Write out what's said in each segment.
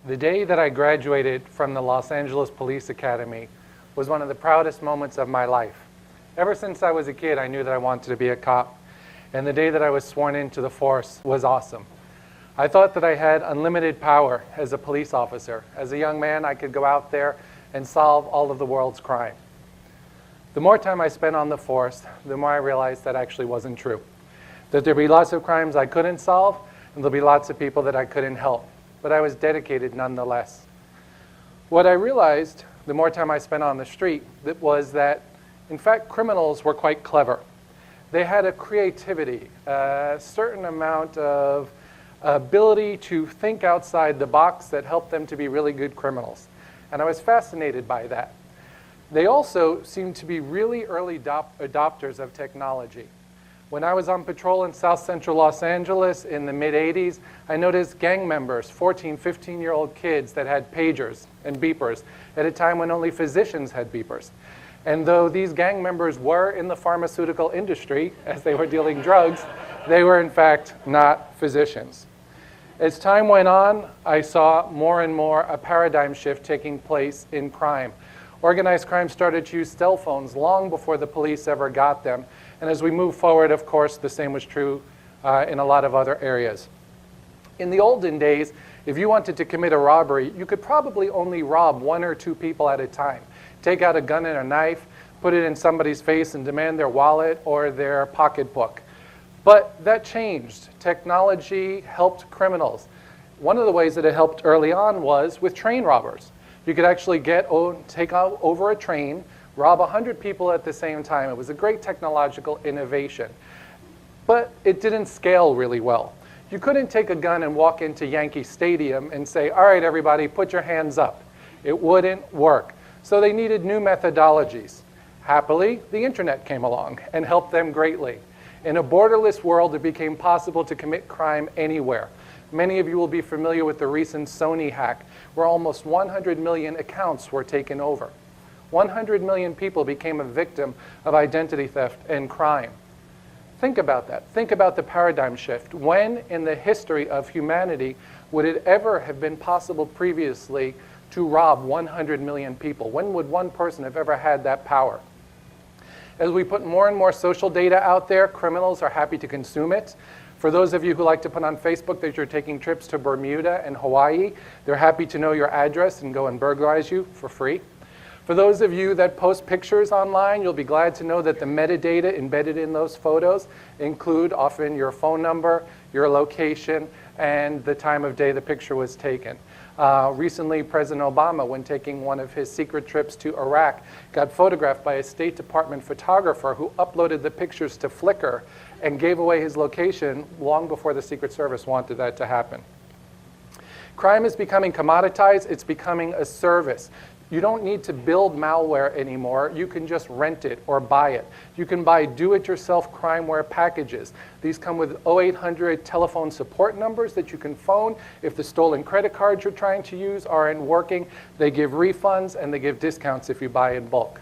The day that I graduated from the Los Angeles Police Academy was one of the proudest moments of my life. Ever since I was a kid, I knew that I wanted to be a cop. And the day that I was sworn into the force was awesome. I thought that I had unlimited power as a police officer. As a young man, I could go out there and solve all of the world's crime. The more time I spent on the force, the more I realized that actually wasn't true. That there'd be lots of crimes I couldn't solve, and there'll be lots of people that I couldn't help. But I was dedicated nonetheless. What I realized, the more time I spent on the street, was that, in fact, criminals were quite clever. They had a creativity, a certain amount of ability to think outside the box that helped them to be really good criminals. And I was fascinated by that. They also seemed to be really early adopters of technology. When I was on patrol in South Central Los Angeles in the mid-'80s, I noticed gang members, 14, 15-year-old kids that had pagers and beepers at a time when only physicians had beepers. And though these gang members were in the pharmaceutical industry as they were dealing drugs, they were in fact not physicians. As time went on, I saw more and more a paradigm shift taking place in crime. Organized crime started to use cell phones long before the police ever got them. And as we move forward, of course, the same was true in a lot of other areas. In the olden days, if you wanted to commit a robbery, you could probably only rob one or two people at a time. Take out a gun and a knife, put it in somebody's face and demand their wallet or their pocketbook. But that changed. Technology helped criminals. One of the ways that it helped early on was with train robbers. You could actually take out over a train, rob 100 people at the same time. It was a great technological innovation. But it didn't scale really well. You couldn't take a gun and walk into Yankee Stadium and say, all right, everybody, put your hands up. It wouldn't work. So they needed new methodologies. Happily, the internet came along and helped them greatly. In a borderless world, it became possible to commit crime anywhere. Many of you will be familiar with the recent Sony hack, where almost 100 million accounts were taken over. 100 million people became a victim of identity theft and crime. Think about that. Think about the paradigm shift. When in the history of humanity would it ever have been possible previously to rob 100 million people? When would one person have ever had that power? As we put more and more social data out there, criminals are happy to consume it. For those of you who like to put on Facebook that you're taking trips to Bermuda and Hawaii, they're happy to know your address and go and burglarize you for free. For those of you that post pictures online, you'll be glad to know that the metadata embedded in those photos include often your phone number, your location, and the time of day the picture was taken. Recently, President Obama, when taking one of his secret trips to Iraq, got photographed by a State Department photographer who uploaded the pictures to Flickr and gave away his location long before the Secret Service wanted that to happen. Crime is becoming commoditized. It's becoming a service. You don't need to build malware anymore. You can just rent it or buy it. You can buy do-it-yourself crimeware packages. These come with 0800 telephone support numbers that you can phone. If the stolen credit cards you're trying to use aren't working, they give refunds and they give discounts if you buy in bulk.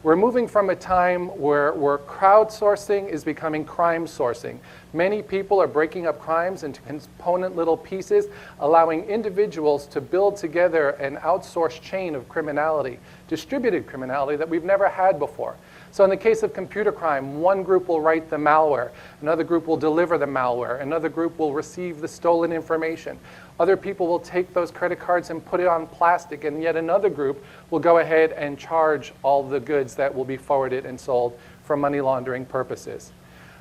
We're moving from a time where crowdsourcing is becoming crime sourcing. Many people are breaking up crimes into component little pieces, allowing individuals to build together an outsourced chain of criminality, distributed criminality that we've never had before. So in the case of computer crime, one group will write the malware, another group will deliver the malware, another group will receive the stolen information. Other people will take those credit cards and put it on plastic, and yet another group will go ahead and charge all the goods that will be forwarded and sold for money laundering purposes.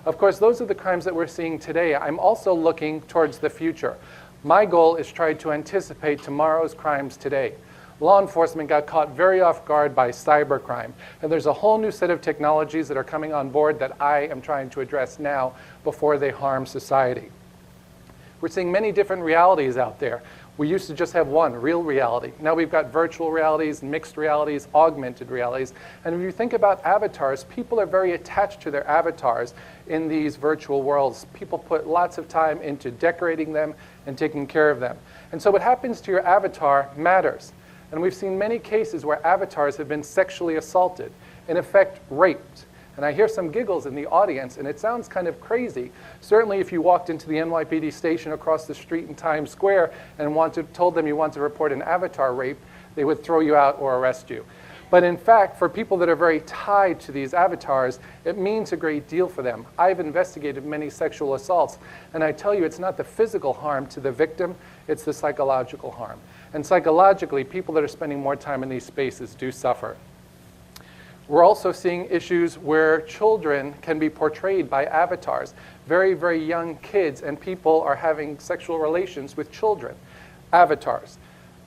Of course, those are the crimes that we're seeing today. I'm also looking towards the future. My goal is to try to anticipate tomorrow's crimes today. Law enforcement got caught very off guard by cybercrime, and there's a whole new set of technologies that are coming on board that I am trying to address now before they harm society. We're seeing many different realities out there. We used to just have one, real reality. Now we've got virtual realities, mixed realities, augmented realities. And if you think about avatars, people are very attached to their avatars in these virtual worlds. People put lots of time into decorating them and taking care of them. And so what happens to your avatar matters. And we've seen many cases where avatars have been sexually assaulted, in effect raped. And I hear some giggles in the audience, and it sounds kind of crazy. Certainly if you walked into the NYPD station across the street in Times Square and told them you want to report an avatar rape, they would throw you out or arrest you. But in fact, for people that are very tied to these avatars, it means a great deal for them. I've investigated many sexual assaults, and I tell you, it's not the physical harm to the victim, it's the psychological harm. And psychologically, people that are spending more time in these spaces do suffer. We're also seeing issues where children can be portrayed by avatars. Very, very young kids and people are having sexual relations with children. Avatars.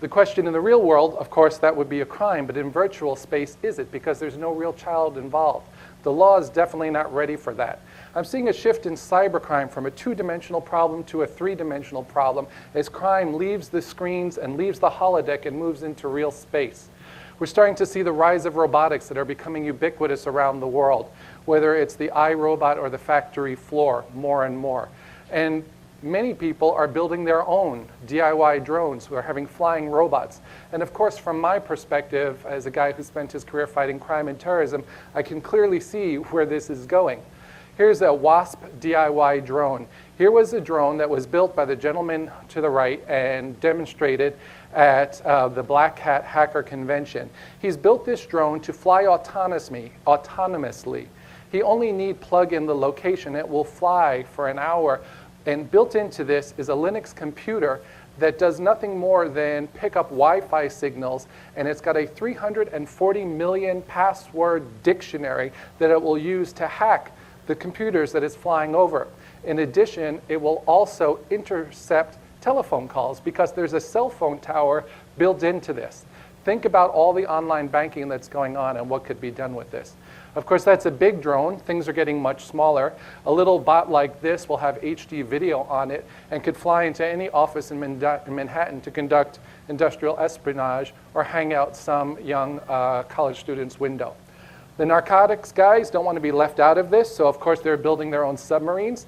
The question in the real world, of course, that would be a crime, but in virtual space, is it? Because there's no real child involved. The law is definitely not ready for that. I'm seeing a shift in cybercrime from a two-dimensional problem to a three-dimensional problem as crime leaves the screens and leaves the holodeck and moves into real space. We're starting to see the rise of robotics that are becoming ubiquitous around the world, whether it's the iRobot or the factory floor, more and more. And many people are building their own DIY drones who are having flying robots. And of course, from my perspective, as a guy who spent his career fighting crime and terrorism, I can clearly see where this is going. Here's a WASP DIY drone. Here was a drone that was built by the gentleman to the right and demonstrated at the Black Hat Hacker Convention. He's built this drone to fly autonomously. He only needs plug in the location. It will fly for an hour. And built into this is a Linux computer that does nothing more than pick up Wi-Fi signals, and it's got a 340 million password dictionary that it will use to hack the computers that it's flying over. In addition, it will also intercept telephone calls because there's a cell phone tower built into this. Think about all the online banking that's going on and what could be done with this. Of course, that's a big drone. Things are getting much smaller. A little bot like this will have HD video on it and could fly into any office in Manhattan to conduct industrial espionage or hang out some young college student's window. The narcotics guys don't want to be left out of this, so of course they're building their own submarines.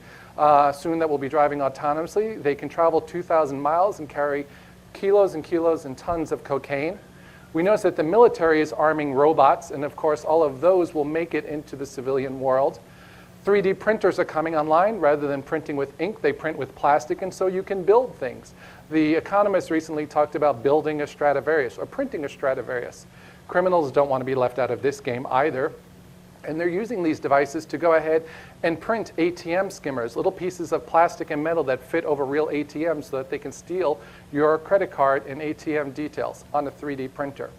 Soon that will be driving autonomously. They can travel 2,000 miles and carry kilos and kilos and tons of cocaine. We notice that the military is arming robots, and of course all of those will make it into the civilian world. 3D printers are coming online. Rather than printing with ink, they print with plastic, and so you can build things. The Economist recently talked about building a Stradivarius or printing a Stradivarius. Criminals don't want to be left out of this game either. And they're using these devices to go ahead and print ATM skimmers, little pieces of plastic and metal that fit over real ATMs so that they can steal your credit card and ATM details on a 3D printer.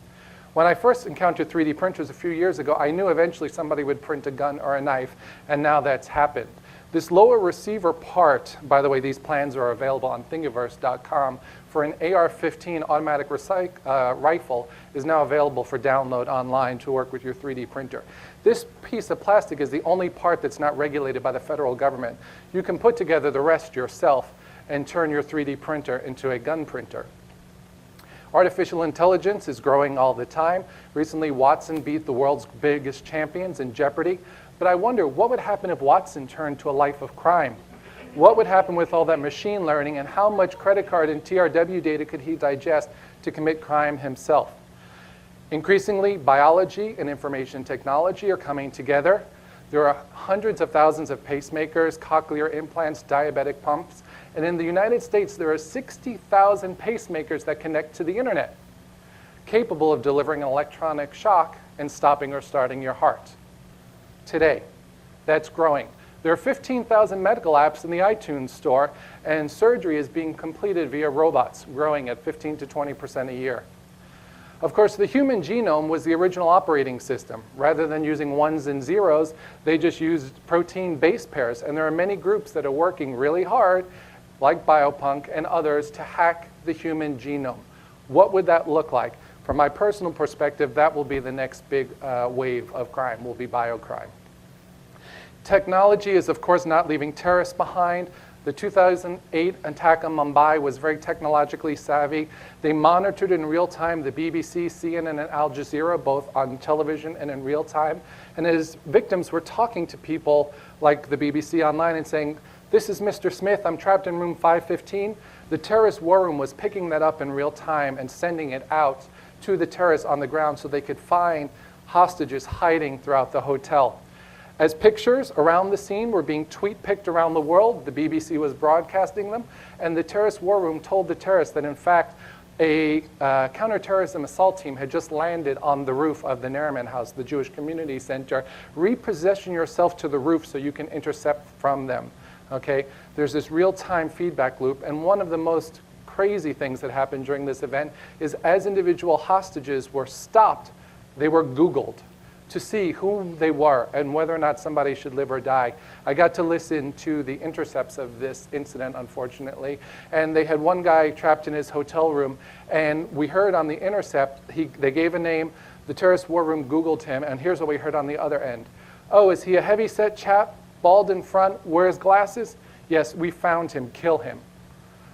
When I first encountered 3D printers a few years ago, I knew eventually somebody would print a gun or a knife, and now that's happened. This lower receiver part, by the way, these plans are available on thingiverse.com, for an AR-15 automatic rifle is now available for download online to work with your 3D printer. This piece of plastic is the only part that's not regulated by the federal government. You can put together the rest yourself and turn your 3D printer into a gun printer. Artificial intelligence is growing all the time. Recently, Watson beat the world's biggest champions in Jeopardy. But I wonder, what would happen if Watson turned to a life of crime? What would happen with all that machine learning, and how much credit card and TRW data could he digest to commit crime himself? Increasingly, biology and information technology are coming together. There are hundreds of thousands of pacemakers, cochlear implants, diabetic pumps. And in the United States, there are 60,000 pacemakers that connect to the internet, capable of delivering an electronic shock and stopping or starting your heart. Today, that's growing. There are 15,000 medical apps in the iTunes store, and surgery is being completed via robots, growing at 15 to 20% a year. Of course, the human genome was the original operating system. Rather than using ones and zeros, they just used protein base pairs, and there are many groups that are working really hard, like Biopunk and others, to hack the human genome. What would that look like? From my personal perspective, that will be the next big wave of crime, will be biocrime. Technology is, of course, not leaving terrorists behind. The 2008 attack on Mumbai was very technologically savvy. They monitored in real time the BBC, CNN, and Al Jazeera, both on television and in real time. And as victims were talking to people like the BBC online and saying, "This is Mr. Smith, I'm trapped in room 515. The terrorist war room was picking that up in real time and sending it out to the terrorists on the ground so they could find hostages hiding throughout the hotel. As pictures around the scene were being tweet-picked around the world, the BBC was broadcasting them, and the terrorist war room told the terrorists that, in fact, a counterterrorism assault team had just landed on the roof of the Nariman House, the Jewish Community Center. Reposition yourself to the roof so you can intercept from them. Okay? There's this real-time feedback loop, and one of the most crazy things that happened during this event is as individual hostages were stopped, they were Googled to see who they were and whether or not somebody should live or die. I got to listen to the intercepts of this incident, unfortunately, and they had one guy trapped in his hotel room, and we heard on the intercept, they gave a name, the terrorist war room Googled him, and here's what we heard on the other end. Oh, is he a heavy-set chap, bald in front, wears glasses? Yes, we found him, kill him.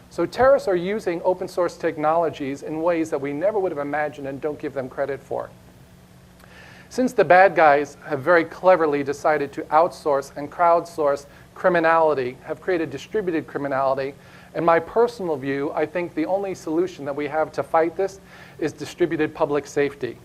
So terrorists are using open source technologies in ways that we never would have imagined and don't give them credit for. Since the bad guys have very cleverly decided to outsource and crowdsource criminality, have created distributed criminality, in my personal view, I think the only solution that we have to fight this is distributed public safety.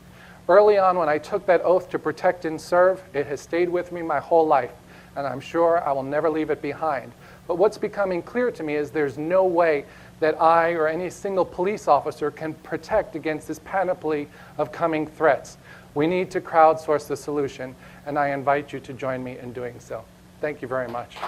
Early on, when I took that oath to protect and serve, it has stayed with me my whole life, and I'm sure I will never leave it behind. But what's becoming clear to me is there's no way that I or any single police officer can protect against this panoply of coming threats. We need to crowdsource the solution, and I invite you to join me in doing so. Thank you very much.